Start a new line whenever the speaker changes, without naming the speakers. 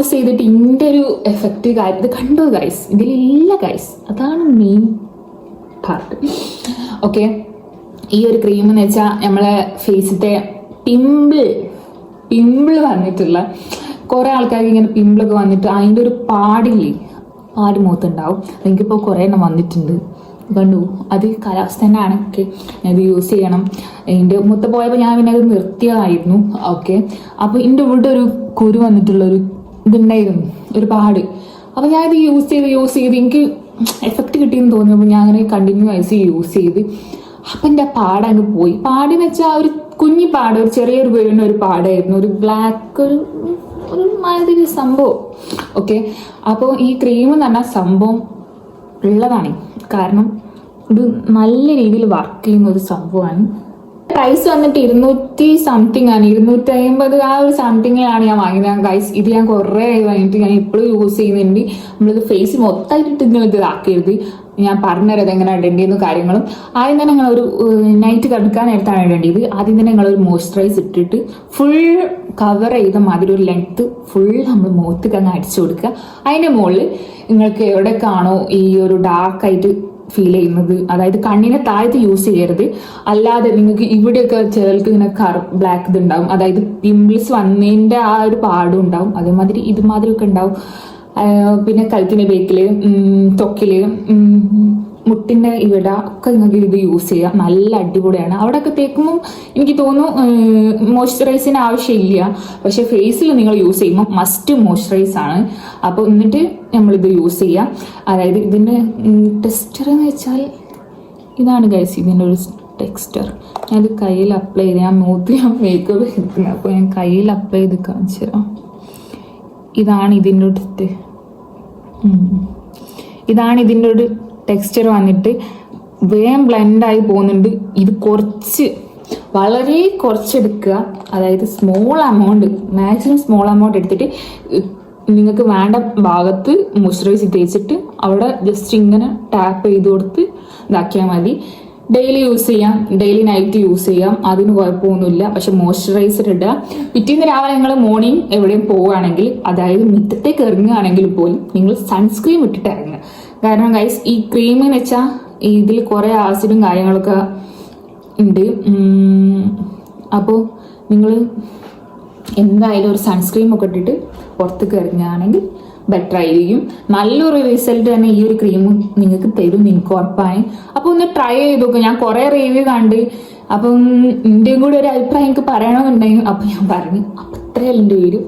Use ചെയ്തിട്ട് ഇതിൻ്റെ ഒരു എഫക്റ്റ് ഇത് കണ്ടോ ഗൈസ്, ഇതിലില്ല ഗൈസ്, അതാണ് മെയിൻ പാർട്ട്. ഓക്കെ, ഈ ഒരു ക്രീം എന്ന് വെച്ചാൽ നമ്മളെ ഫേസിത്തെ പിമ്പിൾ വന്നിട്ടുള്ള കുറേ ആൾക്കാർക്ക് ഇങ്ങനെ പിമ്പിളൊക്കെ വന്നിട്ട് അതിൻ്റെ ഒരു പാട് മുഖത്തുണ്ടാവും. എനിക്കിപ്പോൾ കുറേ എണ്ണം വന്നിട്ടുണ്ട്, കണ്ടു. അത് കാലാവസ്ഥ തന്നെയാണ്. ഓക്കെ, അത് യൂസ് ചെയ്യണം. എൻ്റെ മുത്ത പോയപ്പോൾ ഞാൻ പിന്നെ അത് നിർത്തിയതായിരുന്നു. ഓക്കെ, അപ്പോൾ എൻ്റെ ഇവിടെ ഒരു കുരു വന്നിട്ടുള്ളൊരു ഇതുണ്ടായിരുന്നു, ഒരു പാട്. അപ്പോൾ ഞാനിത് യൂസ് ചെയ്ത് എനിക്ക് എഫക്റ്റ് കിട്ടിയെന്ന് തോന്നിയപ്പോൾ ഞാൻ അങ്ങനെ കണ്ടിന്യൂസ് യൂസ് ചെയ്ത് അപ്പം എൻ്റെ പാട് അങ്ങ് പോയി. പാടെന്ന് വെച്ചാൽ ഒരു കുഞ്ഞി പാട്, ഒരു ചെറിയൊരു വീഴുന്ന ഒരു പാടായിരുന്നു, ഒരു ബ്ലാക്ക് ഒരു മാതിരി സംഭവം. ഓക്കെ, അപ്പോൾ ഈ ക്രീം എന്ന് പറഞ്ഞാൽ സംഭവം ഉള്ളതാണ്, കാരണം ഇത് നല്ല രീതിയിൽ വർക്ക് ചെയ്യുന്ന ഒരു സംഭവമാണ്. പ്രൈസ് വന്നിട്ട് 200 സംതിങ് ആണ്, 250 ആ ഒരു സംതിങ്ങിലാണ് ഞാൻ വാങ്ങിയത് ഗൈസ്. ഇത് ഞാൻ കുറേ ആയി വാങ്ങിയിട്ട് ഞാൻ ഇപ്പോഴും യൂസ് ചെയ്യുന്നുണ്ട്. നമ്മളിത് ഫേസ് മൊത്തമായിട്ട് നിങ്ങൾക്ക് ഇതാക്കരുത്. ഞാൻ പറഞ്ഞുതരാം എങ്ങനെ ഇടേണ്ടിയെന്ന് കാര്യങ്ങളും. ആദ്യം തന്നെ നിങ്ങളൊരു നൈറ്റ് കിടക്കാൻ നേരത്താണ് ഇടേണ്ടത്. ആദ്യം തന്നെ നിങ്ങളൊരു മോയ്സ്ചറൈസ് ഇട്ടിട്ട് ഫുൾ കവർ ചെയ്ത മാതിരി ഒരു ലെങ്ത്ത് ഫുൾ നമ്മൾ മുഖത്തേക്ക് അങ്ങ് അടിച്ചു കൊടുക്കുക. അതിൻ്റെ മുകളിൽ നിങ്ങൾക്ക് എവിടെക്കാണോ ഈ ഒരു ഡാർക്കായിട്ട് ഫീൽ ചെയ്യുന്നത്, അതായത് കണ്ണിനെ താഴത്ത് യൂസ് ചെയ്യരുത്, അല്ലാതെ നിങ്ങൾക്ക് ഇവിടെയൊക്കെ ചിലർക്ക് ഇങ്ങനെ ബ്ലാക്ക് ഇതുണ്ടാവും, അതായത് പിമ്പിൾസ് വന്നതിൻ്റെ ആ ഒരു പാടും ഉണ്ടാവും, അതേമാതിരി ഇതുമാതിരി ഒക്കെ ഉണ്ടാവും. പിന്നെ കഴുത്തിൻ്റെ ബേക്കില്, ത്വക്കില്, മുട്ടിൻ്റെ ഇവിടെ ഒക്കെ നിങ്ങൾക്ക് ഇത് യൂസ് ചെയ്യാം. നല്ല അടിപൊളിയാണ്. അവിടെയൊക്കെ തേക്കുമ്പം എനിക്ക് തോന്നുന്നു മോയ്സ്ചറൈസിന് ആവശ്യമില്ല, പക്ഷെ ഫേസിൽ നിങ്ങൾ യൂസ് ചെയ്യുമ്പോൾ മസ്റ്റ് മോയ്സ്ചറൈസ് ആണ്. അപ്പോൾ എന്നിട്ട് നമ്മളിത് യൂസ് ചെയ്യാം. അതായത് ഇതിൻ്റെ ടെക്സ്ചർ എന്ന് വെച്ചാൽ ഇതാണ് ഗൈസ്, ഇതിൻ്റെ ഒരു ടെക്സ്ചർ. ഞാനത് കയ്യിൽ അപ്ലൈ ചെയ്ത്, ഞാൻ മുഖത്ത് ഞാൻ മേക്കപ്പ് എടുക്കുന്നത്, അപ്പോൾ ഞാൻ കയ്യിൽ അപ്ലൈ ചെയ്ത് കാണിച്ചു തരാം. ഇതാണ് ഇതിൻ്റെ ഒരു ടെക്സ്ചർ വന്നിട്ട് വേഗം ബ്ലെൻഡായി പോകുന്നുണ്ട്. ഇത് വളരെ കുറച്ചെടുക്കുക, അതായത് small amount, maximum small amount എടുത്തിട്ട് നിങ്ങൾക്ക് വേണ്ട ഭാഗത്ത് മോയ്സ്ചറൈസ് തേച്ചിട്ട് അവിടെ ജസ്റ്റ് ഇങ്ങനെ ടാപ്പ് ചെയ്ത് കൊടുത്ത് ഇതാക്കിയാൽ മതി. ഡെയിലി യൂസ് ചെയ്യാം, ഡെയിലി നൈറ്റ് യൂസ് ചെയ്യാം, അതിന് കുഴപ്പമൊന്നുമില്ല. പക്ഷെ മോയ്സ്ചറൈസർ ഇടുക. പിറ്റേന്ന് രാവിലെ നിങ്ങൾ മോർണിംഗ് എവിടെയും പോവുകയാണെങ്കിൽ, അതായത് മുറ്റത്തേക്ക് ഇറങ്ങുകയാണെങ്കിൽ പോലും നിങ്ങൾ സൺസ്ക്രീൻ ഇട്ടിട്ട് ഇറങ്ങുക. കാരണം ഗൈസ്, ഈ ക്രീം എന്ന് വെച്ചാൽ ഇതിൽ കുറേ ആസിഡും കാര്യങ്ങളൊക്കെ ഉണ്ട്. അപ്പോൾ നിങ്ങൾ എന്തായാലും ഒരു സൺസ്ക്രീം ഒക്കെ ഇട്ടിട്ട് പുറത്തേക്ക് ഇറങ്ങുകയാണെങ്കിൽ ബെറ്റർ ആയിരിക്കും. നല്ലൊരു റിസൾട്ട് തന്നെ ഈ ഒരു ക്രീം നിങ്ങൾക്ക് തരും, നിങ്ങൾക്ക് ഉറപ്പാണ്. അപ്പോൾ ഒന്ന് ട്രൈ ചെയ്ത് നോക്കുക. ഞാൻ കുറേ റിവ്യൂ കണ്ട്, അപ്പം എൻ്റെയും കൂടെ ഒരു അഭിപ്രായം എനിക്ക് പറയണമെന്നുണ്ടെങ്കിൽ അപ്പം ഞാൻ പറഞ്ഞു. അപ്പം അത്രയല്ല എൻ്റെ വീഡിയോ.